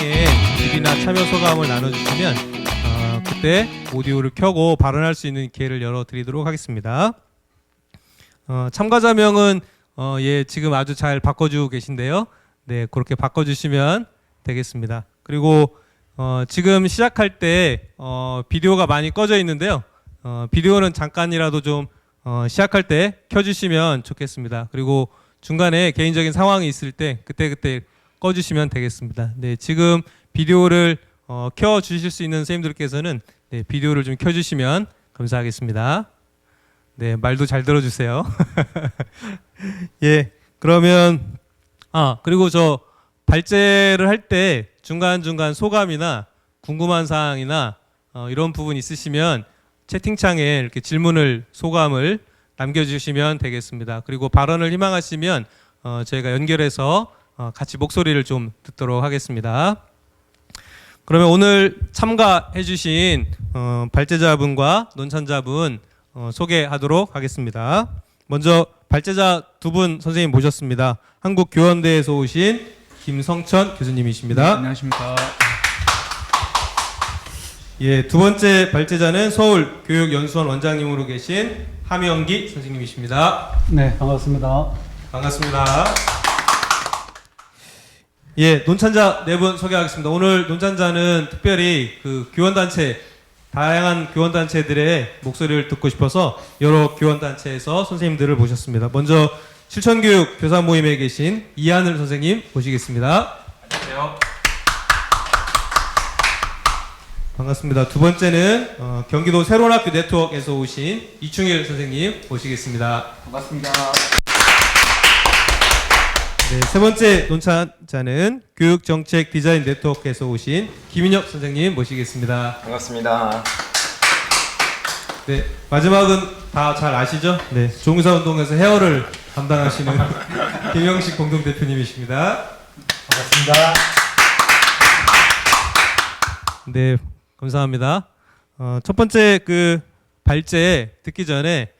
채팅창에 질의나 참여 소감을 나눠주시면 그때 오디오를 켜고 발언할 수 있는 기회를 열어드리도록 하겠습니다. 참가자명은 지금 아주 잘 바꿔주고 계신데요. 네, 그렇게 바꿔주시면 되겠습니다. 그리고 지금 시작할 때 비디오가 많이 꺼져 있는데요. 비디오는 잠깐이라도 좀 시작할 때 켜주시면 좋겠습니다. 그리고 중간에 개인적인 상황이 있을 때 그때 꺼주시면 되겠습니다. 네, 지금 비디오를 켜주실 수 있는 선생님들께서는 네, 비디오를 좀 켜주시면 감사하겠습니다. 네, 말도 잘 들어주세요. 예, 그러면 그리고 저 발제를 할 때 중간중간 소감이나 궁금한 사항이나 이런 부분 있으시면 채팅창에 이렇게 질문을 소감을 남겨주시면 되겠습니다. 그리고 발언을 희망하시면 저희가 연결해서 같이 목소리를 좀 듣도록 하겠습니다. 그러면 오늘 참가해주신 발제자분과 논찬자분 소개하도록 하겠습니다. 먼저 발제자 두 분 선생님 모셨습니다. 한국교원대에서 오신 김성천 교수님이십니다. 네, 안녕하십니까. 예, 두 번째 발제자는 서울교육연수원 원장님으로 계신 함영기 선생님이십니다. 네, 반갑습니다. 반갑습니다. 예, 논찬자 네 분 소개하겠습니다. 오늘 논찬자는 특별히 그 교원단체, 다양한 교원단체들의 목소리를 듣고 싶어서 여러 교원단체에서 선생님들을 모셨습니다. 먼저 실천교육 교사 모임에 계신 이하늘 선생님 모시겠습니다. 안녕하세요. 반갑습니다. 두 번째는 경기도 새로운학교 네트워크에서 오신 이충일 선생님 모시겠습니다. 반갑습니다. 네, 세 번째 논찬자는 교육정책 디자인 네트워크에서 오신 김인혁 선생님 모시겠습니다. 반갑습니다. 네, 마지막은 다 잘 아시죠? 네, 종사운동에서 헤어를 담당하시는 김영식 공동대표님이십니다. 반갑습니다. 네, 감사합니다. 첫 번째 그 발제 듣기 전에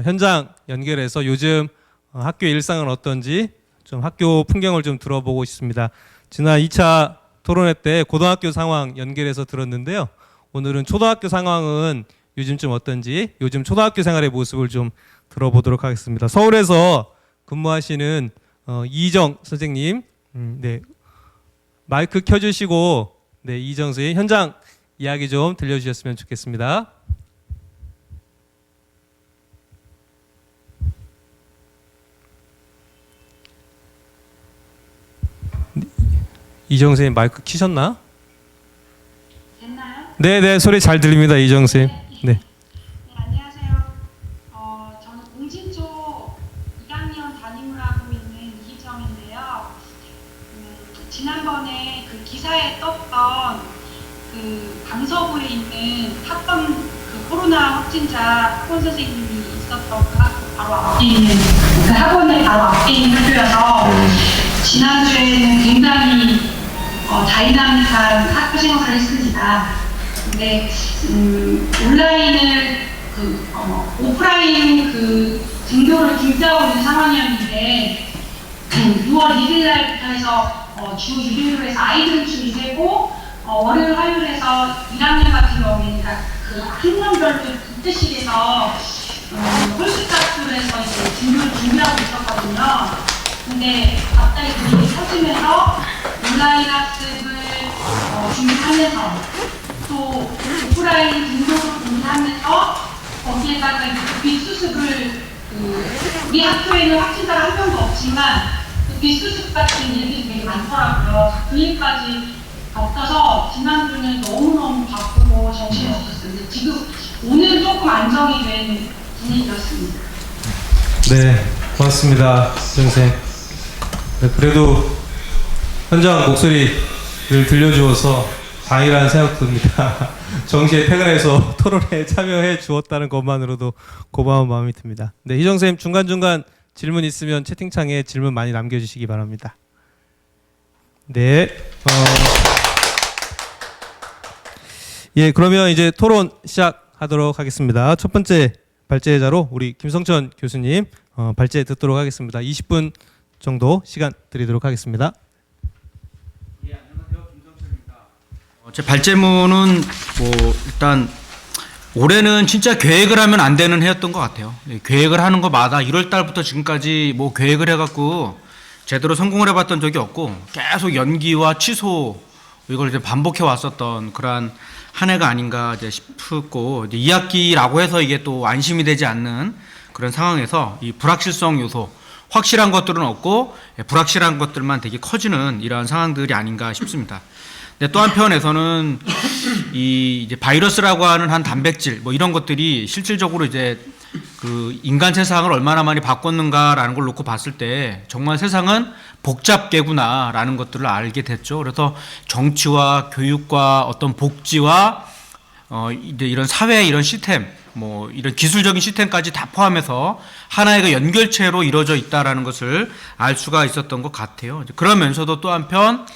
현장 연결해서 요즘 학교 일상은 어떤지 좀 학교 풍경을 좀 들어보고 싶습니다. 지난 2차 토론회 때 고등학교 상황 연결해서 들었는데요. 오늘은 초등학교 상황은 요즘 좀 어떤지 요즘 초등학교 생활의 모습을 좀 들어보도록 하겠습니다. 서울에서 근무하시는 이정 선생님, 네, 마이크 켜주시고 네, 이정 선생님 현장 이야기 좀 들려주셨으면 좋겠습니다. 이정 선생님 마이크 키셨나? 됐나요? 네, 소리 잘 들립니다, 이정 선생님. 네. 네, 안녕하세요. 저는 공진초 2학년 담임을 하고 있는 이희정인데요. 지난번에 그 기사에 떴던 그 강서구에 있는 학번 그 코로나 확진자 학원 선생님이 있었던 그 학교 바로 앞에 있는 그 학원의 바로 앞에 있는 학교여서 지난주에는 굉장히 다이나믹한 학교 생활을 했습니다. 근데 온라인을 오프라인 그 등교를 중지하고 있는 상황이었는데 6월 1일 날부터 해서 주 6일로 해서 아이들은 주 2회고 월요일 화요일 해서 1학년 같은 경우에는 그 학년별로 2대씩 해서 홀수값으로 해서 이제 등교를 준비하고 있었거든요. 근데 갑자기 그 일이 터지면서 온라인 학습을 준비하면서 또 오프라인 등록을 준비하면서 거기에다가 이제 뒷수습을 우리 학교에는 확진자가 한 명도 없지만 그 뒷수습 같은 일들이 되게 많더라고요. 그 일까지 겹쳐서 지난주는 너무너무 바쁘고 정신이 없었어요. 지금 오늘은 조금 안정이 된 분위기였습니다. 네, 고맙습니다, 선생님. 네, 그래도 현장 목소리를 들려주어서 다행이라는 생각 듭니다. 정시에 퇴근해서 토론에 참여해 주었다는 것만으로도 고마운 마음이 듭니다. 네, 희정 선생님 중간중간 질문 있으면 채팅창에 질문 많이 남겨주시기 바랍니다. 네, 예, 그러면 이제 토론 시작하도록 하겠습니다. 첫 번째 발제자로 우리 김성천 교수님 발제 듣도록 하겠습니다. 20분 정도 시간 드리도록 하겠습니다. 예, 안녕하세요. 김성천입니다. 제 발제문은 뭐 일단 올해는 진짜 계획을 하면 안 되는 해였던 것 같아요. 계획을 하는 것마다 1월 달부터 지금까지 뭐 계획을 해갖고 제대로 성공을 해봤던 적이 없고 계속 연기와 취소 이걸 이제 반복해 왔었던 그러한 한 해가 아닌가 이제 싶고, 이제 2학기라고 해서 이게 또 안심이 되지 않는 그런 상황에서 이 불확실성 요소, 확실한 것들은 없고 불확실한 것들만 되게 커지는 이러한 상황들이 아닌가 싶습니다. 근데 또 한편에서는 이 이제 바이러스라고 하는 한 단백질 뭐 이런 것들이 실질적으로 이제 그 인간 세상을 얼마나 많이 바꿨는가라는 걸 놓고 봤을 때 정말 세상은 복잡계구나라는 것들을 알게 됐죠. 그래서 정치와 교육과 어떤 복지와 이제 이런 사회 이런 시스템 뭐 이런 기술적인 시스템까지 다 포함해서 하나의 그 연결체로 이루어져 있다라는 것을 알 수가 있었던 것 같아요. 그러면서도 또 한편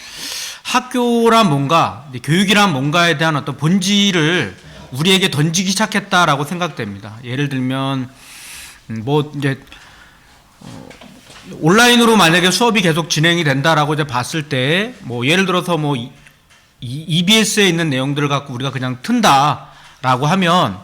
학교란 뭔가, 교육이란 뭔가에 대한 어떤 본질을 우리에게 던지기 시작했다라고 생각됩니다. 예를 들면 뭐 이제 온라인으로 만약에 수업이 계속 진행이 된다라고 이제 봤을 때 뭐 예를 들어서 뭐 EBS에 있는 내용들을 갖고 우리가 그냥 튼다라고 하면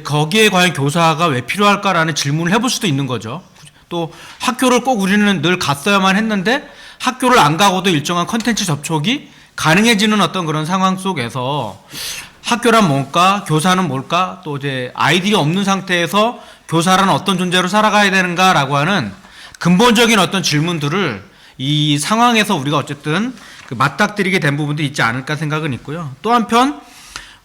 거기에 과연 교사가 왜 필요할까라는 질문을 해볼 수도 있는 거죠. 또 학교를 꼭 우리는 늘 갔어야만 했는데 학교를 안 가고도 일정한 컨텐츠 접촉이 가능해지는 어떤 그런 상황 속에서 학교란 뭘까? 교사는 뭘까? 또 이제 아이들이 없는 상태에서 교사라는 어떤 존재로 살아가야 되는가라고 하는 근본적인 어떤 질문들을 이 상황에서 우리가 어쨌든 그 맞닥뜨리게 된 부분들이 있지 않을까 생각은 있고요. 또 한편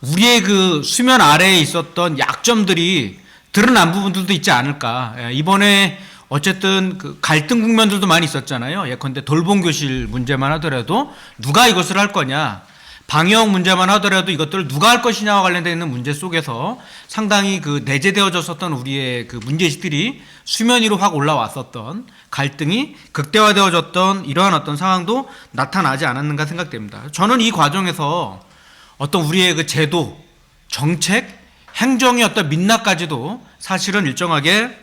우리의 그 수면 아래에 있었던 약점들이 드러난 부분들도 있지 않을까. 이번에 어쨌든 그 갈등 국면들도 많이 있었잖아요. 예컨대 돌봄교실 문제만 하더라도 누가 이것을 할 거냐, 방역 문제만 하더라도 이것들을 누가 할 것이냐와 관련되어 있는 문제 속에서 상당히 그 내재되어졌었던 우리의 그 문제의식들이 수면 위로 확 올라왔었던 갈등이 극대화되어졌던 이러한 어떤 상황도 나타나지 않았는가 생각됩니다. 저는 이 과정에서 어떤 우리의 그 제도, 정책, 행정의 어떤 민낯까지도 사실은 일정하게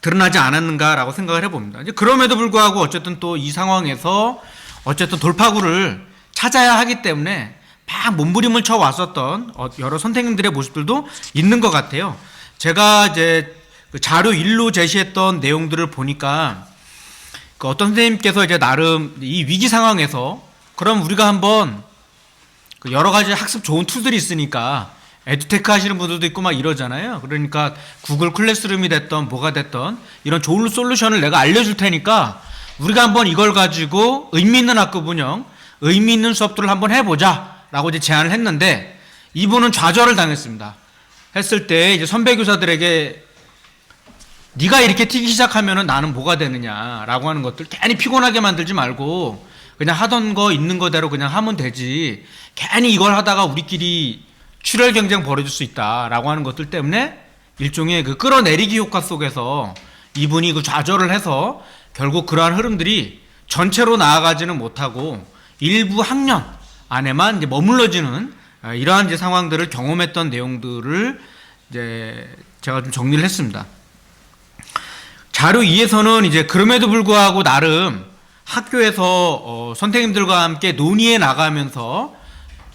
드러나지 않았는가라고 생각을 해봅니다. 이제 그럼에도 불구하고 어쨌든 또 이 상황에서 어쨌든 돌파구를 찾아야 하기 때문에 막 몸부림을 쳐 왔었던 여러 선생님들의 모습들도 있는 것 같아요. 제가 이제 그 자료 1로 제시했던 내용들을 보니까 그 어떤 선생님께서 이제 나름 이 위기 상황에서 그럼 우리가 한번 그 여러 가지 학습 좋은 툴들이 있으니까 에듀테크 하시는 분들도 있고 막 이러잖아요. 그러니까 구글 클래스룸이 됐던 뭐가 됐던 이런 좋은 솔루션을 내가 알려줄 테니까 우리가 한번 이걸 가지고 의미 있는 학급 운영, 의미 있는 수업들을 한번 해보자 라고 이제 제안을 했는데 이분은 좌절을 당했습니다. 했을 때 이제 선배 교사들에게 네가 이렇게 튀기 시작하면은 나는 뭐가 되느냐라고 하는 것들 괜히 피곤하게 만들지 말고 그냥 하던 거 있는 거대로 그냥 하면 되지. 괜히 이걸 하다가 우리끼리 출혈 경쟁 벌어질 수 있다라고 하는 것들 때문에 일종의 그 끌어내리기 효과 속에서 이분이 그 좌절을 해서 결국 그러한 흐름들이 전체로 나아가지는 못하고 일부 학년 안에만 이제 머물러지는 이러한 이제 상황들을 경험했던 내용들을 이제 제가 좀 정리를 했습니다. 자료 2에서는 이제 그럼에도 불구하고 나름 학교에서 선생님들과 함께 논의해 나가면서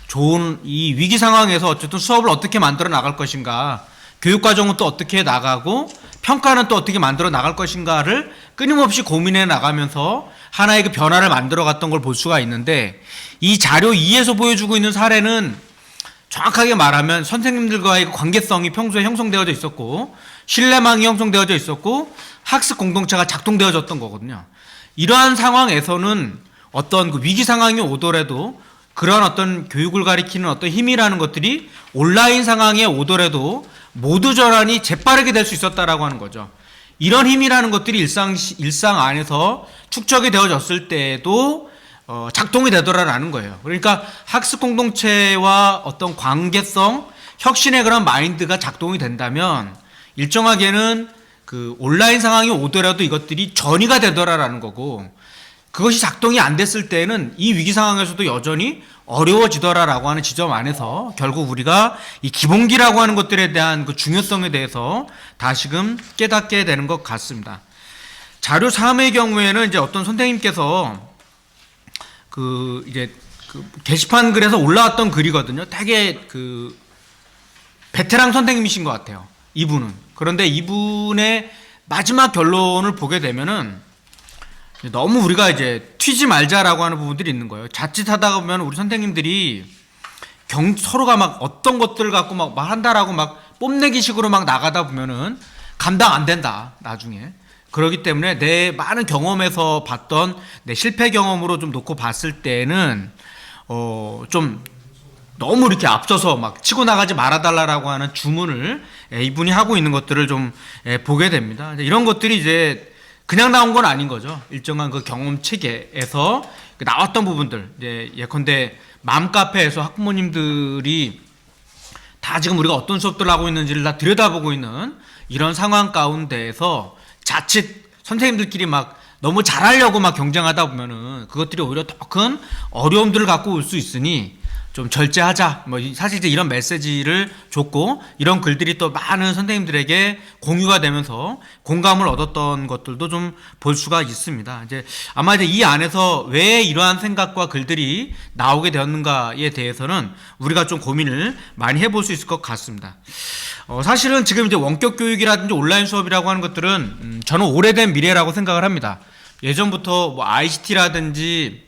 좋은 이 위기 상황에서 어쨌든 수업을 어떻게 만들어 나갈 것인가, 교육과정은 또 어떻게 나가고 평가는 또 어떻게 만들어 나갈 것인가를 끊임없이 고민해 나가면서 하나의 그 변화를 만들어 갔던 걸 볼 수가 있는데, 이 자료 2에서 보여주고 있는 사례는 정확하게 말하면 선생님들과의 관계성이 평소에 형성되어져 있었고 신뢰망이 형성되어져 있었고 학습 공동체가 작동되어졌던 거거든요. 이러한 상황에서는 어떤 그 위기 상황이 오더라도 그런 어떤 교육을 가리키는 어떤 힘이라는 것들이 온라인 상황에 오더라도 모두 전환이 재빠르게 될 수 있었다라고 하는 거죠. 이런 힘이라는 것들이 일상 안에서 축적이 되어졌을 때에도 작동이 되더라라는 거예요. 그러니까 학습 공동체와 어떤 관계성, 혁신의 그런 마인드가 작동이 된다면 일정하게는 그 온라인 상황이 오더라도 이것들이 전이가 되더라라는 거고, 그것이 작동이 안 됐을 때는 이 위기 상황에서도 여전히 어려워지더라라고 하는 지점 안에서 결국 우리가 이 기본기라고 하는 것들에 대한 그 중요성에 대해서 다시금 깨닫게 되는 것 같습니다. 자료 3의 경우에는 이제 어떤 선생님께서 그 이제 그 게시판 글에서 올라왔던 글이거든요. 되게 그 베테랑 선생님이신 것 같아요. 이분은. 그런데 이분의 마지막 결론을 보게 되면은 너무 우리가 이제 튀지 말자라고 하는 부분들이 있는 거예요. 자칫하다 보면 우리 선생님들이 서로가 막 어떤 것들을 갖고 막 말한다라고 막 뽐내기 식으로 막 나가다 보면은 감당 안 된다, 나중에. 그렇기 때문에 내 많은 경험에서 봤던 내 실패 경험으로 좀 놓고 봤을 때는 좀 너무 이렇게 앞서서 막 치고 나가지 말아달라라고 하는 주문을 이분이 하고 있는 것들을 좀 보게 됩니다. 이런 것들이 이제 그냥 나온 건 아닌 거죠. 일정한 그 경험 체계에서 나왔던 부분들, 이제 예컨대 맘카페에서 학부모님들이 다 지금 우리가 어떤 수업들을 하고 있는지를 다 들여다보고 있는 이런 상황 가운데에서 자칫 선생님들끼리 막 너무 잘하려고 막 경쟁하다 보면은 그것들이 오히려 더 큰 어려움들을 갖고 올 수 있으니 좀 절제하자. 뭐 사실 이제 이런 메시지를 줬고 이런 글들이 또 많은 선생님들에게 공유가 되면서 공감을 얻었던 것들도 좀 볼 수가 있습니다. 이제 아마 이제 이 안에서 왜 이러한 생각과 글들이 나오게 되었는가에 대해서는 우리가 좀 고민을 많이 해볼 수 있을 것 같습니다. 사실은 지금 이제 원격 교육이라든지 온라인 수업이라고 하는 것들은 저는 오래된 미래라고 생각을 합니다. 예전부터 뭐 ICT라든지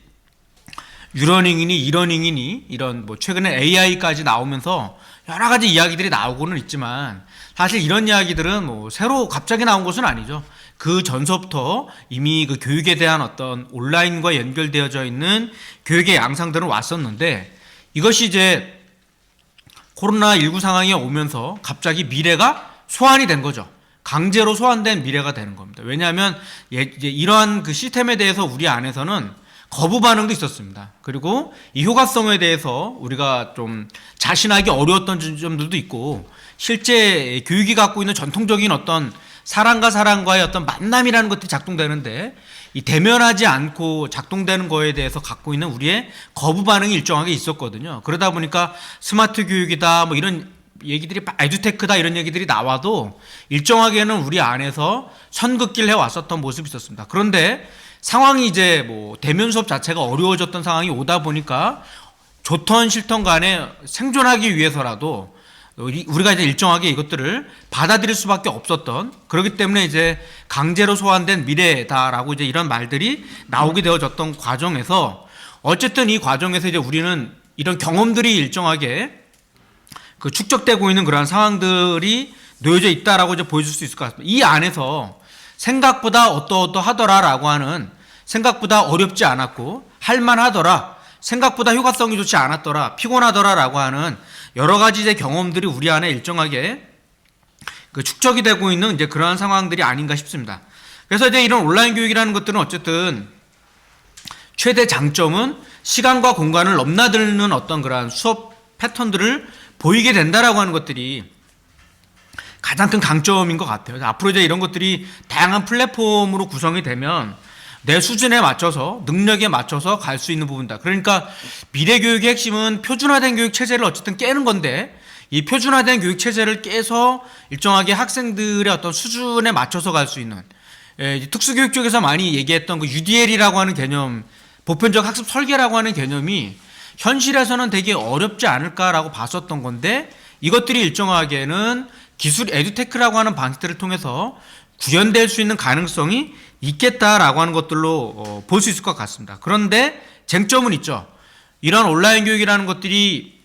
유러닝이니 이러닝이니 이런 뭐 최근에 AI까지 나오면서 여러 가지 이야기들이 나오고는 있지만 사실 이런 이야기들은 뭐 새로 갑자기 나온 것은 아니죠. 그 전서부터 이미 그 교육에 대한 어떤 온라인과 연결되어져 있는 교육의 양상들은 왔었는데 이것이 이제 코로나19 상황이 오면서 갑자기 미래가 소환이 된 거죠. 강제로 소환된 미래가 되는 겁니다. 왜냐하면 이제 이러한 그 시스템에 대해서 우리 안에서는 거부 반응도 있었습니다. 그리고 이 효과성에 대해서 우리가 좀 자신하기 어려웠던 점들도 있고 실제 교육이 갖고 있는 전통적인 어떤 사람과 사람과의 어떤 만남이라는 것들이 작동되는데 이 대면하지 않고 작동되는 거에 대해서 갖고 있는 우리의 거부 반응이 일정하게 있었거든요. 그러다 보니까 스마트 교육이다 뭐 이런 얘기들이 에듀테크다 이런 얘기들이 나와도 일정하게는 우리 안에서 선긋기를 해왔었던 모습이 있었습니다. 그런데 상황이 이제 뭐 대면 수업 자체가 어려워졌던 상황이 오다 보니까 좋던 싫던 간에 생존하기 위해서라도 우리가 이제 일정하게 이것들을 받아들일 수밖에 없었던 그렇기 때문에 이제 강제로 소환된 미래다라고 이제 이런 말들이 나오게 되어졌던 과정에서 어쨌든 이 과정에서 이제 우리는 이런 경험들이 일정하게 그 축적되고 있는 그러한 상황들이 놓여져 있다라고 이제 보여줄 수 있을 것 같습니다. 이 안에서 생각보다 어떠하더라라고 하는 생각보다 어렵지 않았고 할만하더라 생각보다 효과성이 좋지 않았더라 피곤하더라라고 하는 여러 가지 이제 경험들이 우리 안에 일정하게 그 축적이 되고 있는 이제 그러한 상황들이 아닌가 싶습니다. 그래서 이제 이런 온라인 교육이라는 것들은 어쨌든 최대 장점은 시간과 공간을 넘나드는 어떤 그러한 수업 패턴들을 보이게 된다라고 하는 것들이 가장 큰 강점인 것 같아요. 앞으로 이제 이런 것들이 다양한 플랫폼으로 구성이 되면 내 수준에 맞춰서 능력에 맞춰서 갈 수 있는 부분이다. 그러니까 미래 교육의 핵심은 표준화된 교육 체제를 어쨌든 깨는 건데 이 표준화된 교육 체제를 깨서 일정하게 학생들의 어떤 수준에 맞춰서 갈 수 있는 특수교육 쪽에서 많이 얘기했던 그 UDL이라고 하는 개념, 보편적 학습 설계라고 하는 개념이 현실에서는 되게 어렵지 않을까라고 봤었던 건데 이것들이 일정하게는 기술 에듀테크라고 하는 방식들을 통해서 구현될 수 있는 가능성이 있겠다라고 하는 것들로 볼 수 있을 것 같습니다. 그런데 쟁점은 있죠. 이런 온라인 교육이라는 것들이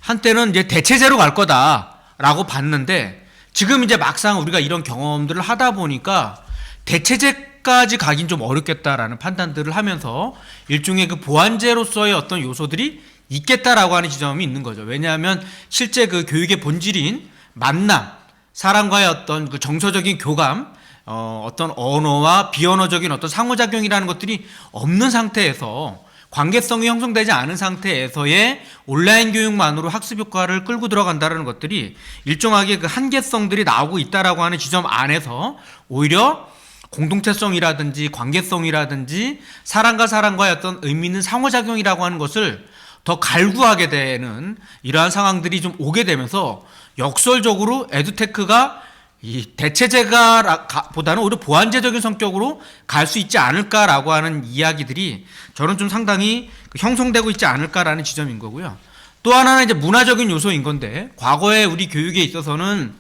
한때는 이제 대체제로 갈 거다라고 봤는데 지금 이제 막상 우리가 이런 경험들을 하다 보니까 대체제까지 가긴 좀 어렵겠다라는 판단들을 하면서 일종의 그 보완제로서의 어떤 요소들이 있겠다라고 하는 지점이 있는 거죠. 왜냐하면 실제 그 교육의 본질인 만남, 사람과의 어떤 그 정서적인 교감, 어떤 언어와 비언어적인 어떤 상호작용이라는 것들이 없는 상태에서 관계성이 형성되지 않은 상태에서의 온라인 교육만으로 학습 효과를 끌고 들어간다는 것들이 일정하게 그 한계성들이 나오고 있다라고 하는 지점 안에서 오히려 공동체성이라든지 관계성이라든지 사람과 사람과의 어떤 의미 있는 상호작용이라고 하는 것을 더 갈구하게 되는 이러한 상황들이 좀 오게 되면서 역설적으로 에듀테크가 이 대체제가 보다는 오히려 보완제적인 성격으로 갈 수 있지 않을까라고 하는 이야기들이 저는 좀 상당히 형성되고 있지 않을까라는 지점인 거고요. 또 하나는 이제 문화적인 요소인 건데, 과거에 우리 교육에 있어서는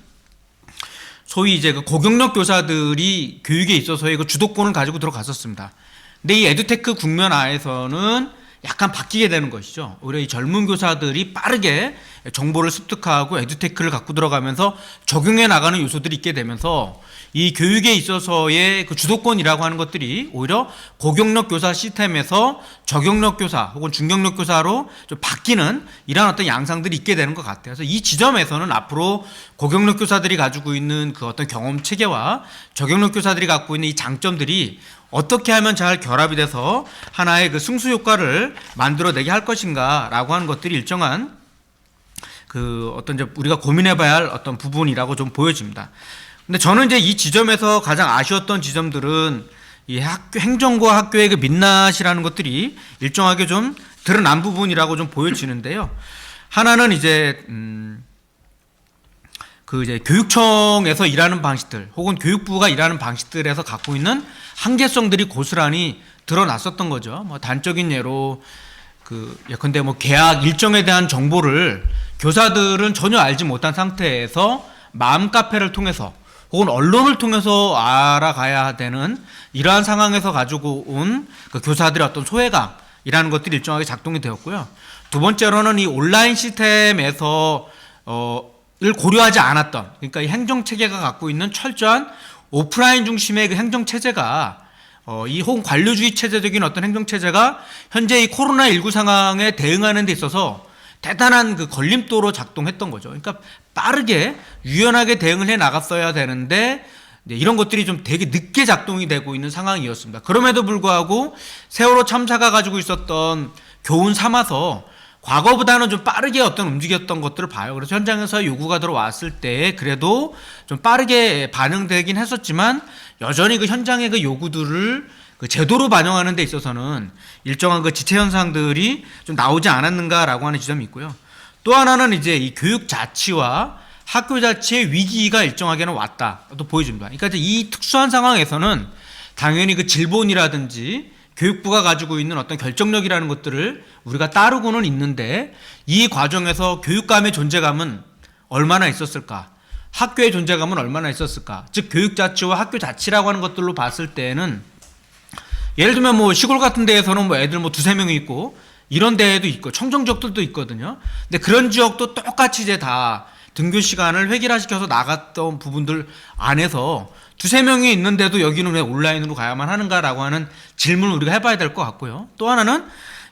소위 이제 그 고경력 교사들이 교육에 있어서의 그 주도권을 가지고 들어갔었습니다. 근데 이 에듀테크 국면 하에서는 약간 바뀌게 되는 것이죠. 오히려 이 젊은 교사들이 빠르게 정보를 습득하고 에듀테크를 갖고 들어가면서 적용해 나가는 요소들이 있게 되면서 이 교육에 있어서의 그 주도권이라고 하는 것들이 오히려 고경력 교사 시스템에서 저경력 교사 혹은 중경력 교사로 좀 바뀌는 이러한 어떤 양상들이 있게 되는 것 같아요. 그래서 이 지점에서는 앞으로 고경력 교사들이 가지고 있는 그 어떤 경험 체계와 저경력 교사들이 갖고 있는 이 장점들이 어떻게 하면 잘 결합이 돼서 하나의 그 승수 효과를 만들어내게 할 것인가라고 하는 것들이 일정한 그 어떤 이제 우리가 고민해봐야 할 어떤 부분이라고 좀 보여집니다. 근데 저는 이제 이 지점에서 가장 아쉬웠던 지점들은 이 행정과 학교의 그 민낯이라는 것들이 일정하게 좀 드러난 부분이라고 좀 보여지는데요. 하나는 이제 그 이제 교육청에서 일하는 방식들 혹은 교육부가 일하는 방식들에서 갖고 있는 한계성들이 고스란히 드러났었던 거죠. 뭐 단적인 예로 그 예컨대 뭐 계약 일정에 대한 정보를 교사들은 전혀 알지 못한 상태에서 마음 카페를 통해서 혹은 언론을 통해서 알아가야 되는 이러한 상황에서 가지고 온 그 교사들의 어떤 소외감이라는 것들이 일정하게 작동이 되었고요. 두 번째로는 이 온라인 시스템에서 을 고려하지 않았던, 그러니까 이 행정 체계가 갖고 있는 철저한 오프라인 중심의 그 행정 체제가 이 혹은 관료주의 체제적인 어떤 행정 체제가 현재 이 코로나19 상황에 대응하는 데 있어서 대단한 그 걸림돌로 작동했던 거죠. 그러니까 빠르게 유연하게 대응을 해 나갔어야 되는데 이런 것들이 좀 되게 늦게 작동이 되고 있는 상황이었습니다. 그럼에도 불구하고 세월호 참사가 가지고 있었던 교훈 삼아서 과거보다는 좀 빠르게 어떤 움직였던 것들을 봐요. 그래서 현장에서 요구가 들어왔을 때 그래도 좀 빠르게 반영되긴 했었지만 여전히 그 현장의 그 요구들을 그 제도로 반영하는 데 있어서는 일정한 그 지체 현상들이 좀 나오지 않았는가라고 하는 지점이 있고요. 또 하나는 이제 이 교육 자치와 학교 자치의 위기가 일정하게는 왔다 또 보여줍니다. 그러니까 이제 이 특수한 상황에서는 당연히 그 질본이라든지 교육부가 가지고 있는 어떤 결정력이라는 것들을 우리가 따르고는 있는데 이 과정에서 교육감의 존재감은 얼마나 있었을까? 학교의 존재감은 얼마나 있었을까? 즉 교육 자치와 학교 자치라고 하는 것들로 봤을 때는 예를 들면 뭐 시골 같은 데에서는 뭐 애들 뭐 두세 명이 있고 이런 데에도 있고 청정 지역들도 있거든요. 근데 그런 지역도 똑같이 이제 다 등교 시간을 획일화시켜서 나갔던 부분들 안에서 두세 명이 있는데도 여기는 왜 온라인으로 가야만 하는가라고 하는 질문을 우리가 해봐야 될 것 같고요. 또 하나는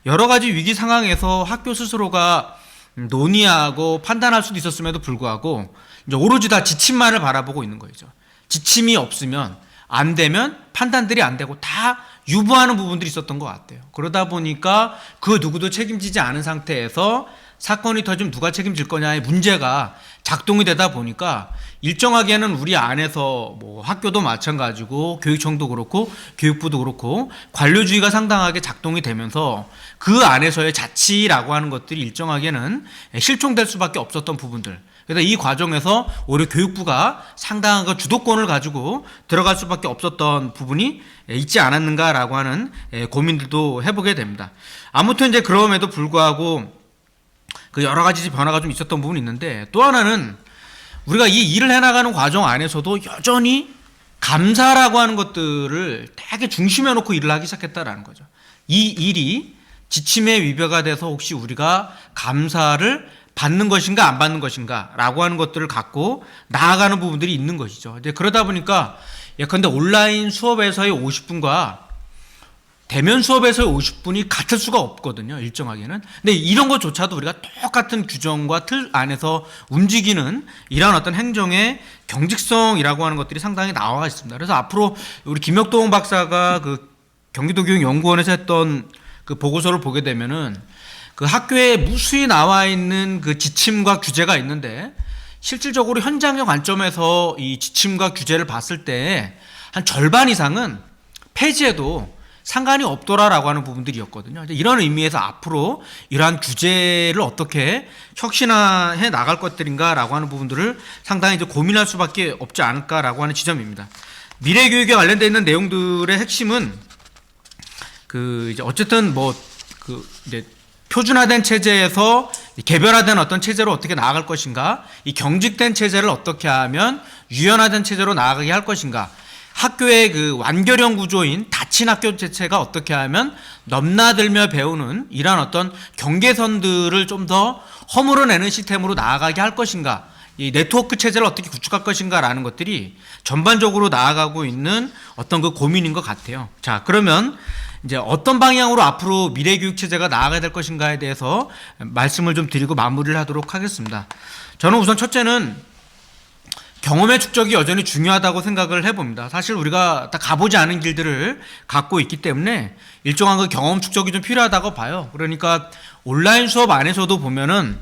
여러 가지 위기 상황에서 학교 스스로가 논의하고 판단할 수도 있었음에도 불구하고 이제 오로지 다 지침만을 바라보고 있는 거죠. 지침이 없으면 안 되면 판단들이 안 되고 다 유보하는 부분들이 있었던 것 같아요. 그러다 보니까 그 누구도 책임지지 않은 상태에서 사건이 터지면 누가 책임질 거냐의 문제가 작동이 되다 보니까 일정하게는 우리 안에서 뭐 학교도 마찬가지고 교육청도 그렇고 교육부도 그렇고 관료주의가 상당하게 작동이 되면서 그 안에서의 자치라고 하는 것들이 일정하게는 실종될 수밖에 없었던 부분들. 그래서 이 과정에서 오히려 교육부가 상당한 그 주도권을 가지고 들어갈 수밖에 없었던 부분이 있지 않았는가라고 하는 고민들도 해보게 됩니다. 아무튼 이제 그럼에도 불구하고 그 여러 가지 변화가 좀 있었던 부분이 있는데 또 하나는 우리가 이 일을 해나가는 과정 안에서도 여전히 감사라고 하는 것들을 되게 중심에 놓고 일을 하기 시작했다라는 거죠. 이 일이 지침에 위배가 돼서 혹시 우리가 감사를 받는 것인가 안 받는 것인가 라고 하는 것들을 갖고 나아가는 부분들이 있는 것이죠. 이제 그러다 보니까 예컨대 온라인 수업에서의 50분과 대면 수업에서의 50분이 같을 수가 없거든요. 일정하게는. 근데 이런 것조차도 우리가 똑같은 규정과 틀 안에서 움직이는 이러한 어떤 행정의 경직성이라고 하는 것들이 상당히 나와 있습니다. 그래서 앞으로 우리 김혁동 박사가 그 경기도교육연구원에서 했던 그 보고서를 보게 되면은 그 학교에 무수히 나와 있는 그 지침과 규제가 있는데 실질적으로 현장의 관점에서 이 지침과 규제를 봤을 때 한 절반 이상은 폐지해도 상관이 없더라라고 하는 부분들이었거든요. 이제 이런 의미에서 앞으로 이러한 규제를 어떻게 혁신화해 나갈 것들인가라고 하는 부분들을 상당히 이제 고민할 수밖에 없지 않을까라고 하는 지점입니다. 미래 교육에 관련되어 있는 내용들의 핵심은 이제 어쨌든 이제 표준화된 체제에서 개별화된 어떤 체제로 어떻게 나아갈 것인가, 이 경직된 체제를 어떻게 하면 유연화된 체제로 나아가게 할 것인가, 학교의 그 완결형 구조인 닫힌 학교 자체가 어떻게 하면 넘나들며 배우는 이러한 어떤 경계선들을 좀 더 허물어내는 시스템으로 나아가게 할 것인가, 이 네트워크 체제를 어떻게 구축할 것인가라는 것들이 전반적으로 나아가고 있는 어떤 그 고민인 것 같아요. 자, 그러면 이제 어떤 방향으로 앞으로 미래 교육 체제가 나아가야 될 것인가에 대해서 말씀을 좀 드리고 마무리를 하도록 하겠습니다. 저는 우선 첫째는 경험의 축적이 여전히 중요하다고 생각을 해봅니다. 사실 우리가 다 가보지 않은 길들을 갖고 있기 때문에 일정한 그 경험 축적이 좀 필요하다고 봐요. 그러니까 온라인 수업 안에서도 보면은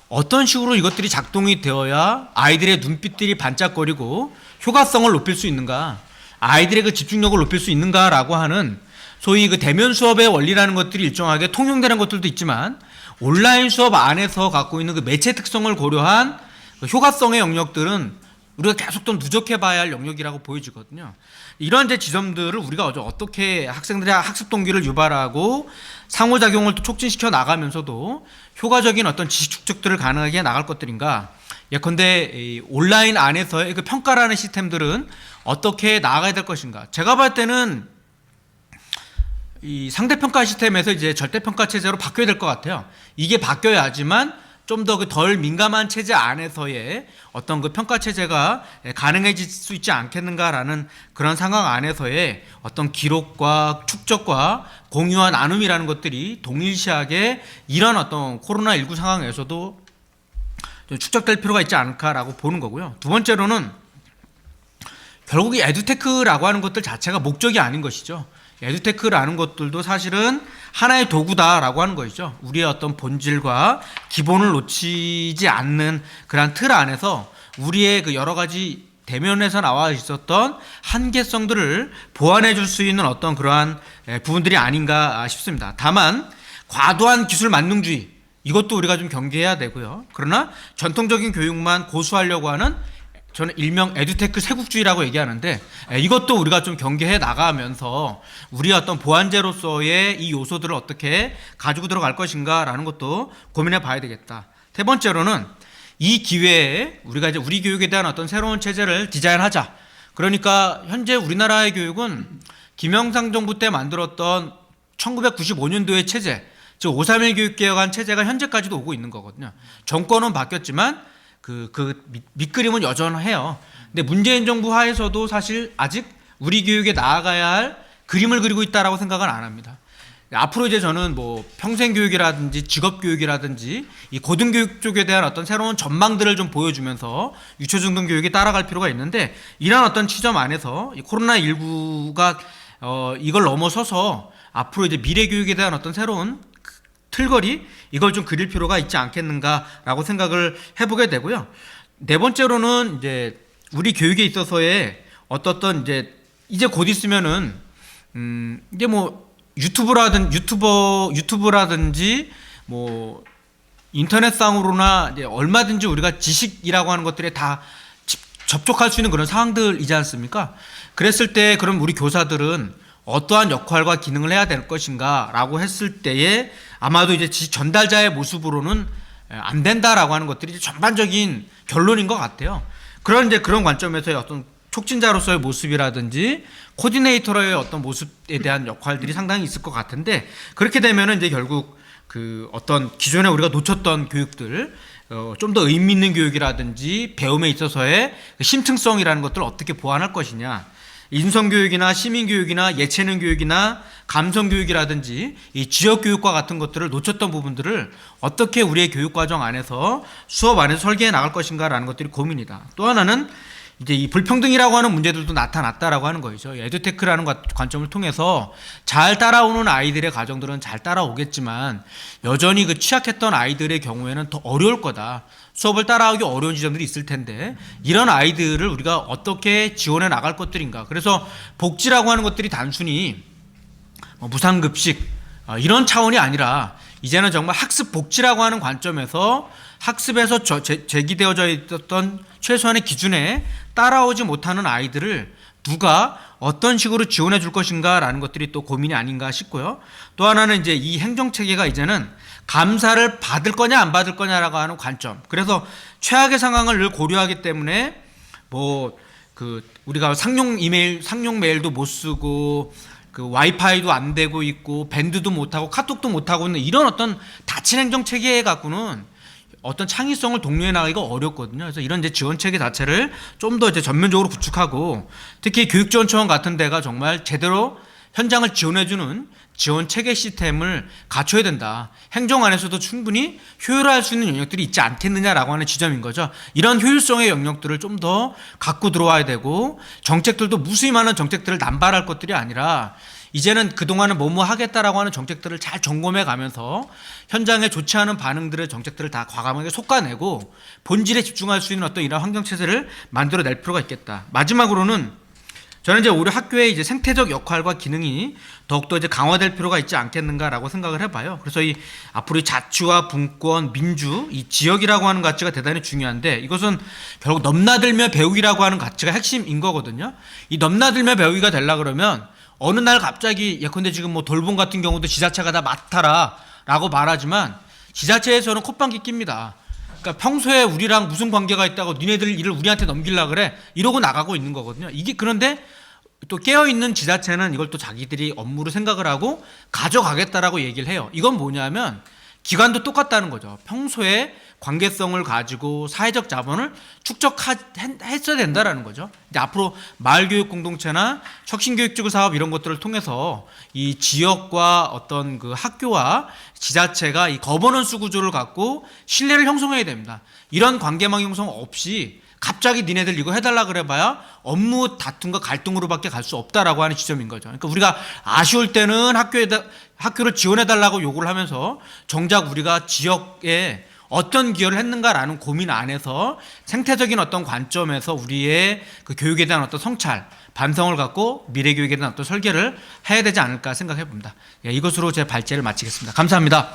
어떤 식으로 이것들이 작동이 되어야 아이들의 눈빛들이 반짝거리고 효과성을 높일 수 있는가, 아이들의 그 집중력을 높일 수 있는가라고 하는 소위 그 대면 수업의 원리라는 것들이 일정하게 통용되는 것들도 있지만 온라인 수업 안에서 갖고 있는 그 매체 특성을 고려한 그 효과성의 영역들은 우리가 계속 더 누적해 봐야 할 영역이라고 보여지거든요. 이런 이제 지점들을 우리가 어떻게 학생들의 학습 동기를 유발하고 상호작용을 또 촉진시켜 나가면서도 효과적인 어떤 지식 축적들을 가능하게 나갈 것들인가. 예컨대 이 온라인 안에서의 그 평가라는 시스템들은 어떻게 나아가야 될 것인가. 제가 볼 때는 이 상대평가 시스템에서 이제 절대평가 체제로 바뀌어야 될 것 같아요. 이게 바뀌어야지만 좀 더 그 덜 민감한 체제 안에서의 어떤 그 평가 체제가 가능해질 수 있지 않겠는가라는 그런 상황 안에서의 어떤 기록과 축적과 공유와 나눔이라는 것들이 동일시하게 이런 어떤 코로나19 상황에서도 좀 축적될 필요가 있지 않을까라고 보는 거고요. 두 번째로는 결국 이 에듀테크라고 하는 것들 자체가 목적이 아닌 것이죠. 에듀테크라는 것들도 사실은 하나의 도구다라고 하는 것이죠. 우리의 어떤 본질과 기본을 놓치지 않는 그런 틀 안에서 우리의 그 여러 가지 대면에서 나와 있었던 한계성들을 보완해 줄 수 있는 어떤 그러한 부분들이 아닌가 싶습니다. 다만 과도한 기술 만능주의, 이것도 우리가 좀 경계해야 되고요. 그러나 전통적인 교육만 고수하려고 하는, 저는 일명 에듀테크 세국주의라고 얘기하는데, 이것도 우리가 좀 경계해 나가면서 우리의 어떤 보완제로서의 이 요소들을 어떻게 가지고 들어갈 것인가라는 것도 고민해 봐야 되겠다. 세 번째로는 이 기회에 우리가 이제 우리 교육에 대한 어떤 새로운 체제를 디자인하자. 그러니까 현재 우리나라의 교육은 김영삼 정부 때 만들었던 1995년도의 체제, 즉 531 교육개혁안 체제가 현재까지도 오고 있는 거거든요. 정권은 바뀌었지만 그 밑그림은 여전해요. 근데 문재인 정부 하에서도 사실 아직 우리 교육에 나아가야 할 그림을 그리고 있다라고 생각은 안 합니다. 앞으로 이제 저는 뭐 평생교육이라든지 직업교육이라든지 이 고등교육 쪽에 대한 어떤 새로운 전망들을 좀 보여주면서 유초중등 교육이 따라갈 필요가 있는데, 이런 어떤 지점 안에서 이 코로나19가 이걸 넘어서서 앞으로 이제 미래 교육에 대한 어떤 새로운 틀거리, 이걸 좀 그릴 필요가 있지 않겠는가라고 생각을 해보게 되고요. 네 번째로는 이제 우리 교육에 있어서의 어떤 이제 곧 있으면은 이제 뭐 유튜브라든지 뭐 인터넷상으로나 이제 얼마든지 우리가 지식이라고 하는 것들에 다 접촉할 수 있는 그런 상황들이지 않습니까? 그랬을 때 그럼 우리 교사들은 어떠한 역할과 기능을 해야 될 것인가 라고 했을 때에 아마도 이제 지식 전달자의 모습으로는 안 된다라고 하는 것들이 이제 전반적인 결론인 것 같아요. 그런 관점에서의 어떤 촉진자로서의 모습이라든지 코디네이터로의 어떤 모습에 대한 역할들이 상당히 있을 것 같은데, 그렇게 되면은 이제 결국 그 어떤 기존에 우리가 놓쳤던 교육들, 좀 더 의미 있는 교육이라든지 배움에 있어서의 심층성이라는 것들을 어떻게 보완할 것이냐, 인성교육이나 시민교육이나 예체능 교육이나 감성교육이라든지 이 지역교육과 같은 것들을 놓쳤던 부분들을 어떻게 우리의 교육과정 안에서 수업 안에서 설계해 나갈 것인가라는 것들이 고민이다. 또 하나는 이제 이 불평등이라고 하는 문제들도 나타났다라고 하는 거죠. 에듀테크라는 관점을 통해서 잘 따라오는 아이들의 가정들은 잘 따라오겠지만 여전히 그 취약했던 아이들의 경우에는 더 어려울 거다. 수업을 따라오기 어려운 지점들이 있을 텐데 이런 아이들을 우리가 어떻게 지원해 나갈 것들인가. 그래서 복지라고 하는 것들이 단순히 무상급식 이런 차원이 아니라 이제는 정말 학습 복지라고 하는 관점에서 학습에서 제기되어져 있었던 최소한의 기준에 따라오지 못하는 아이들을 누가 어떤 식으로 지원해 줄 것인가라는 것들이 또 고민이 아닌가 싶고요. 또 하나는 이제 이 행정체계가 이제는 감사를 받을 거냐 안 받을 거냐라고 하는 관점. 그래서 최악의 상황을 늘 고려하기 때문에 우리가 상용 메일도 못 쓰고 와이파이도 안 되고 있고 밴드도 못 하고 카톡도 못 하고 있는 이런 어떤 닫힌 행정 체계에 갖고는 어떤 창의성을 독려해 나가기가 어렵거든요. 그래서 이런 이제 지원 체계 자체를 좀 더 이제 전면적으로 구축하고 특히 교육지원청원 같은 데가 정말 제대로 현장을 지원해주는 지원 체계 시스템을 갖춰야 된다. 행정 안에서도 충분히 효율화할 수 있는 영역들이 있지 않겠느냐라고 하는 지점인 거죠. 이런 효율성의 영역들을 좀 더 갖고 들어와야 되고 정책들도 무수히 많은 정책들을 남발할 것들이 아니라 이제는 그동안은 뭐뭐 하겠다라고 하는 정책들을 잘 점검해 가면서 현장에 좋지 않은 반응들의 정책들을 다 과감하게 솎아내고 본질에 집중할 수 있는 어떤 이런 환경체제를 만들어낼 필요가 있겠다. 마지막으로는 저는 이제 오히려 학교의 이제 생태적 역할과 기능이 더욱더 이제 강화될 필요가 있지 않겠는가라고 생각을 해봐요. 그래서 이 앞으로 이 자치와 분권, 민주, 이 지역이라고 하는 가치가 대단히 중요한데 이것은 결국 넘나들며 배우기라고 하는 가치가 핵심인 거거든요. 이 넘나들며 배우기가 되려 그러면 어느 날 갑자기 예컨대 지금 뭐 돌봄 같은 경우도 지자체가 다 맡아라라고 말하지만 지자체에서는 콧방귀 낍니다. 그러니까 평소에 우리랑 무슨 관계가 있다고 니네들 일을 우리한테 넘기려고 그래 이러고 나가고 있는 거거든요. 이게 그런데 또 깨어있는 지자체는 이걸 또 자기들이 업무로 생각을 하고 가져가겠다라고 얘기를 해요. 이건 뭐냐면 기관도 똑같다는 거죠. 평소에 관계성을 가지고 사회적 자본을 축적했어야 된다라는 거죠. 이제 앞으로 마을교육 공동체나 혁신교육지구 사업 이런 것들을 통해서 이 지역과 어떤 그 학교와 지자체가 이 거버넌스 구조를 갖고 신뢰를 형성해야 됩니다. 이런 관계망 형성 없이 갑자기 니네들 이거 해달라 그래봐야 업무 다툼과 갈등으로밖에 갈 수 없다라고 하는 지점인 거죠. 그러니까 우리가 아쉬울 때는 학교를 지원해달라고 요구를 하면서 정작 우리가 지역에 어떤 기여를 했는가라는 고민 안에서 생태적인 어떤 관점에서 우리의 그 교육에 대한 어떤 성찰, 반성을 갖고 미래 교육에 대한 어떤 설계를 해야 되지 않을까 생각해 봅니다. 예, 이것으로 제 발제를 마치겠습니다. 감사합니다.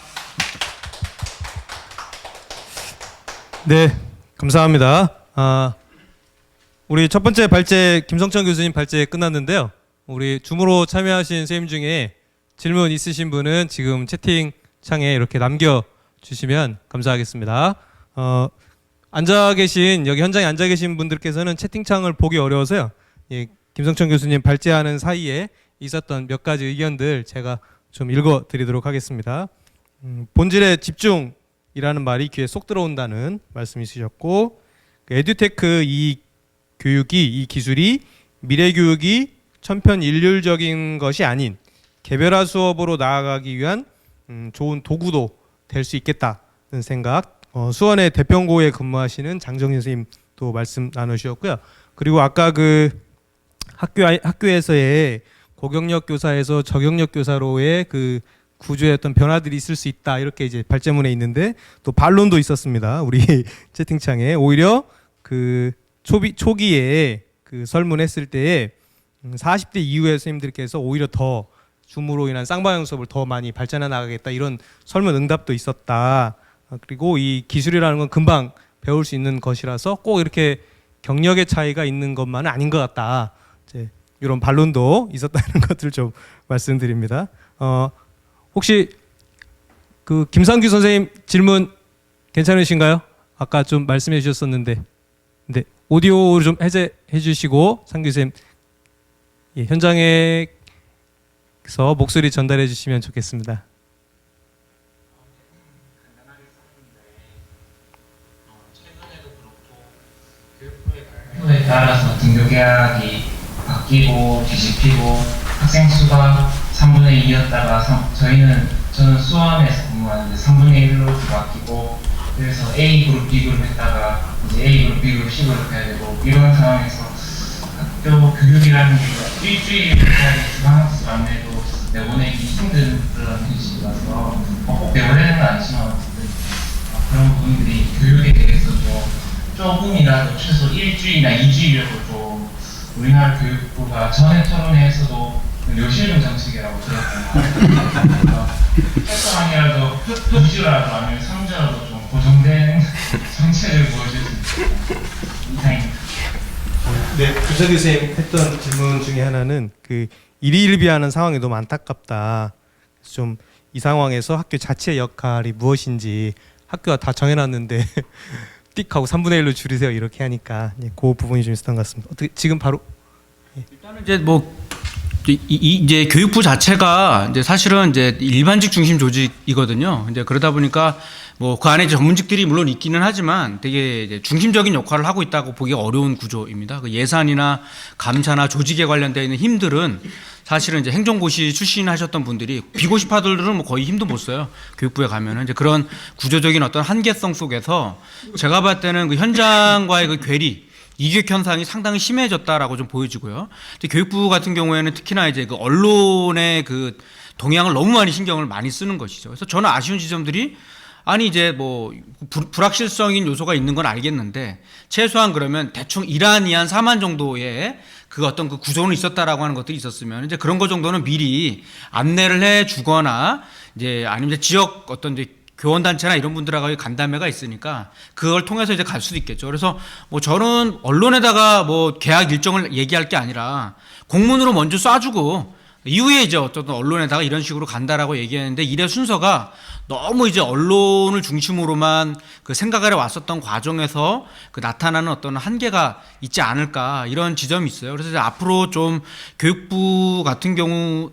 네, 감사합니다. 우리 첫 번째 발제 김성천 교수님 발제 끝났는데요. 우리 줌으로 참여하신 선생님 중에 질문 있으신 분은 지금 채팅창에 이렇게 남겨주시면 감사하겠습니다. 여기 현장에 앉아 계신 분들께서는 채팅창을 보기 어려워서요. 예, 김성천 교수님 발제하는 사이에 있었던 몇 가지 의견들 제가 좀 읽어드리도록 하겠습니다. 본질의 집중이라는 말이 귀에 쏙 들어온다는 말씀이 있으셨고, 에듀테크 이 기술이 미래 교육이 천편일률적인 것이 아닌 개별화 수업으로 나아가기 위한 좋은 도구도 될 수 있겠다는 생각. 수원의 대평고에 근무하시는 장정진 선생님도 말씀 나누셨고요. 그리고 아까 그 학교에서의 고경력 교사에서 저경력 교사로의 그 구조의 어떤 변화들이 있을 수 있다, 이렇게 이제 발제문에 있는데 또 반론도 있었습니다. 우리 채팅창에 오히려 그 초기에 그 설문했을 때에 40대 이후의 선생님들께서 오히려 더 줌으로 인한 쌍방향 수업을 더 많이 발전해 나가겠다, 이런 설문 응답도 있었다. 그리고 이 기술이라는 건 금방 배울 수 있는 것이라서 꼭 이렇게 경력의 차이가 있는 것만은 아닌 것 같다, 이제 이런 반론도 있었다는 것을 좀 말씀드립니다. 혹시 그 김상규 선생님 질문 괜찮으신가요? 아까 좀 말씀해 주셨었는데, 네, 오디오를 좀 해제해 주시고 상규 선생님, 예, 현장에서 목소리 전달해 주시면 좋겠습니다. 에 따라서 등교 계약이 바뀌고 뒤집히고 학생 수가 3분의 2였다가 저는 수원에서 근무하는데 3분의 1로 바뀌고, 그래서 A 그룹, B 그룹 했다가 이제 A 그룹, B 그룹, C 그룹 해야 되고, 이런 상황에서 학교 교육이라는 게 일주일 계약이 주간학습 안내도 내보내기 힘든 그런 현실이라서 꼭 내보내는 건 아니지만 그런 부분들이 교육에 대해서도 조금이라도 최소 일주일이나 2주일이라도 좀 우리나라 교육부가 전에 토론회에서도 묘실금 정책이라고 들었던 것 활동만이라도 흑주라도 아니면 상주라도 좀 고정된 정체를 보여줄 수 있는 이상입니다. 네, 조석규 선생님 했던 질문 중에 하나는 그 일희일비하는 상황이 너무 안타깝다. 좀 이 상황에서 학교 자체의 역할이 무엇인지 학교가 다 정해놨는데 띡 하고 3분의 1로 줄이세요 이렇게 하니까 그 부분이 좀 있었던 것 같습니다. 어떻게 지금 바로 일단은 이제 뭐 이제 교육부 자체가 이제 사실은 이제 일반직 중심 조직이거든요. 이제 그러다 보니까 뭐 그 안에 이제 전문직들이 물론 있기는 하지만 되게 이제 중심적인 역할을 하고 있다고 보기 어려운 구조입니다. 그 예산이나 감사나 조직에 관련되어 있는 힘들은 사실은 이제 행정고시 출신하셨던 분들이 비고시파들은 뭐 거의 힘도 못 써요. 교육부에 가면은 이제 그런 구조적인 어떤 한계성 속에서 제가 봤을 때는 그 현장과의 그 괴리 이격 현상이 상당히 심해졌다라고 좀 보여지고요. 교육부 같은 경우에는 특히나 이제 그 언론의 그 동향을 너무 신경을 많이 쓰는 것이죠. 그래서 저는 아쉬운 지점들이 아니 이제 뭐 불확실성인 요소가 있는 건 알겠는데 최소한 그러면 대충 이러한 사만 정도의 그 어떤 그 구조는 있었다라고 하는 것들이 있었으면 이제 그런 거 정도는 미리 안내를 해 주거나 이제 아니면 이제 지역 어떤 이제 교원단체나 이런 분들하고 간담회가 있으니까 그걸 통해서 이제 갈 수도 있겠죠. 그래서 뭐 저는 언론에다가 뭐 계약 일정을 얘기할 게 아니라 공문으로 먼저 쏴주고 이후에 이제 어쨌든 언론에다가 이런 식으로 간다라고 얘기했는데 일의 순서가 너무 이제 언론을 중심으로만 그 생각을 해 왔었던 과정에서 그 나타나는 어떤 한계가 있지 않을까 이런 지점이 있어요. 그래서 이제 앞으로 좀 교육부 같은 경우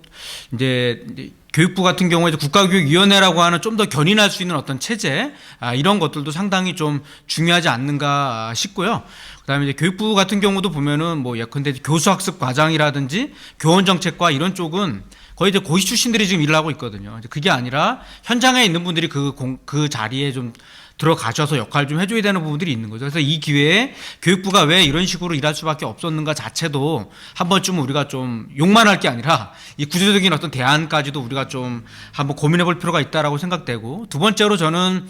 이제 교육부 같은 경우에 국가교육위원회라고 하는 좀 더 견인할 수 있는 어떤 체제 이런 것들도 상당히 좀 중요하지 않는가 싶고요. 그다음에 이제 교육부 같은 경우도 보면은 뭐 예컨대 교수학습 과장이라든지 교원정책과 이런 쪽은 거의 이제 고시 출신들이 지금 일을 하고 있거든요. 그게 아니라 현장에 있는 분들이 그 자리에 좀 들어가셔서 역할 좀 해줘야 되는 부분들이 있는 거죠. 그래서 이 기회에 교육부가 왜 이런 식으로 일할 수밖에 없었는가 자체도 한 번쯤 우리가 좀 욕만 할 게 아니라 이 구조적인 어떤 대안까지도 우리가 좀 한번 고민해 볼 필요가 있다라고 생각되고 두 번째로 저는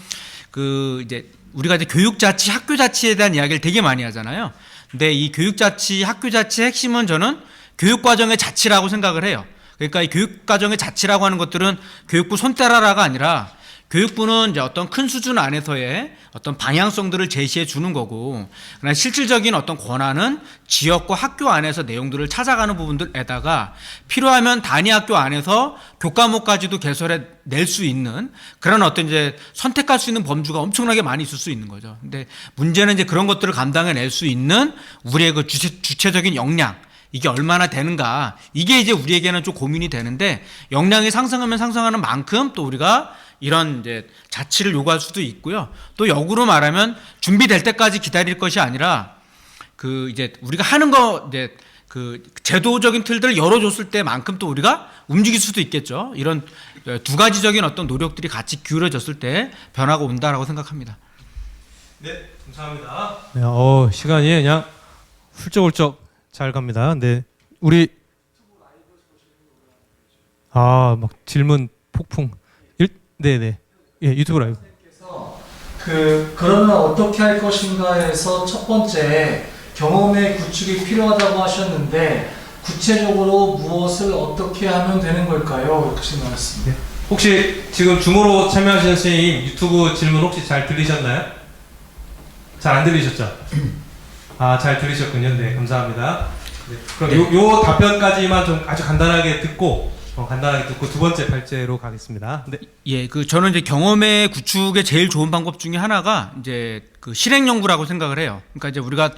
그 이제 우리가 이제 교육자치, 학교자치에 대한 이야기를 되게 많이 하잖아요. 근데 이 교육자치, 학교자치의 핵심은 저는 교육과정의 자치라고 생각을 해요. 그러니까 이 교육과정의 자치라고 하는 것들은 교육부 손떼라라가 아니라 교육부는 이제 어떤 큰 수준 안에서의 어떤 방향성들을 제시해 주는 거고, 그러나 실질적인 어떤 권한은 지역과 학교 안에서 내용들을 찾아가는 부분들에다가 필요하면 단위 학교 안에서 교과목까지도 개설해 낼 수 있는 그런 어떤 이제 선택할 수 있는 범주가 엄청나게 많이 있을 수 있는 거죠. 근데 문제는 이제 그런 것들을 감당해 낼 수 있는 우리의 그 주체적인 역량, 이게 얼마나 되는가, 이게 이제 우리에게는 좀 고민이 되는데, 역량이 상승하면 상승하는 만큼 또 우리가 이런 이제 자치를 요구할 수도 있고요. 또 역으로 말하면 준비될 때까지 기다릴 것이 아니라 그 이제 우리가 하는 거 이제 그 제도적인 틀들을 열어줬을 때만큼 또 우리가 움직일 수도 있겠죠. 이런 두 가지적인 어떤 노력들이 같이 기울어졌을 때 변화가 온다라고 생각합니다. 네, 감사합니다. 네, 시간이 그냥 훌쩍훌쩍 잘 갑니다. 근데 우리 막 질문 폭풍. 네네. 예, 유튜브 라이브. 그러면 어떻게 할 것인가에서 첫 번째 경험의 구축이 필요하다고 하셨는데 구체적으로 무엇을 어떻게 하면 되는 걸까요? 이렇게 말씀드렸습니다. 혹시 지금 줌으로 참여하시는 선생님 유튜브 질문 혹시 잘 들리셨나요? 잘 안 들리셨죠? 잘 들으셨군요. 네, 감사합니다. 네, 그럼 요 답변까지만 좀 아주 간단하게 듣고 두 번째 발제로 가겠습니다. 네. 예, 저는 이제 경험의 구축의 제일 좋은 방법 중에 하나가 이제 그 실행 연구라고 생각을 해요. 그러니까 이제 우리가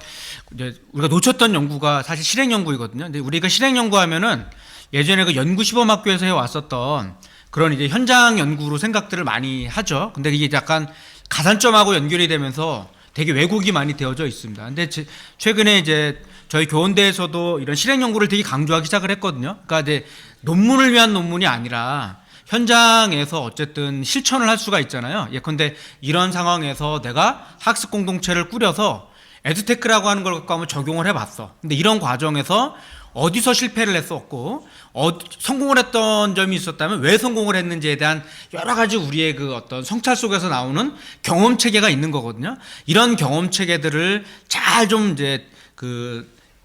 놓쳤던 연구가 사실 실행 연구이거든요. 근데 우리가 실행 연구하면은 예전에 그 연구 시범 학교에서 해 왔었던 그런 이제 현장 연구로 생각들을 많이 하죠. 근데 이게 약간 가산점하고 연결이 되면서 되게 왜곡이 많이 되어져 있습니다. 근데 최근에 이제 저희 교원대에서도 이런 실행 연구를 되게 강조하기 시작을 했거든요. 그러니까 이제 논문을 위한 논문이 아니라 현장에서 어쨌든 실천을 할 수가 있잖아요. 예컨대 이런 상황에서 내가 학습 공동체를 꾸려서 에듀테크라고 하는 걸 갖고 한번 적용을 해봤어. 근데 이런 과정에서 어디서 실패를 했었고 성공을 했던 점이 있었다면 왜 성공을 했는지에 대한 여러 가지 우리의 그 어떤 성찰 속에서 나오는 경험 체계가 있는 거거든요. 이런 경험 체계들을 잘 좀 이제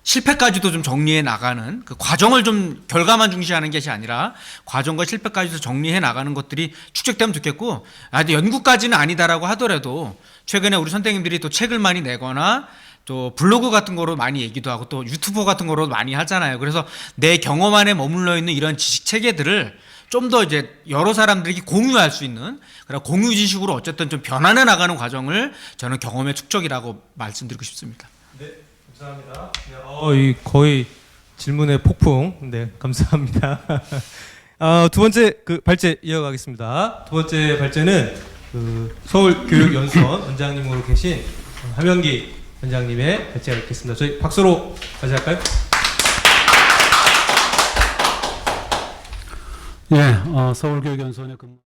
실패까지도 좀 정리해 나가는 그 과정을 좀 결과만 중시하는 것이 아니라 과정과 실패까지도 정리해 나가는 것들이 축적되면 좋겠고, 연구까지는 아니다라고 하더라도 최근에 우리 선생님들이 또 책을 많이 내거나 또 블로그 같은 거로 많이 얘기도 하고 또 유튜버 같은 거로 많이 하잖아요. 그래서 내 경험 안에 머물러 있는 이런 지식 체계들을 좀 더 이제 여러 사람들에게 공유할 수 있는 그런 공유 지식으로 어쨌든 좀 변화해 나가는 과정을 저는 경험의 축적이라고 말씀드리고 싶습니다. 네, 감사합니다. 이 거의 질문의 폭풍. 네, 감사합니다. 두 번째 그 발제 이어가겠습니다. 두 번째 발제는 그 서울교육연수원 원장님으로 계신 함영기 원장님의 발제가 있겠습니다. 저희 박수로 맞이할까요? 예, 서울교육연수원에 근무.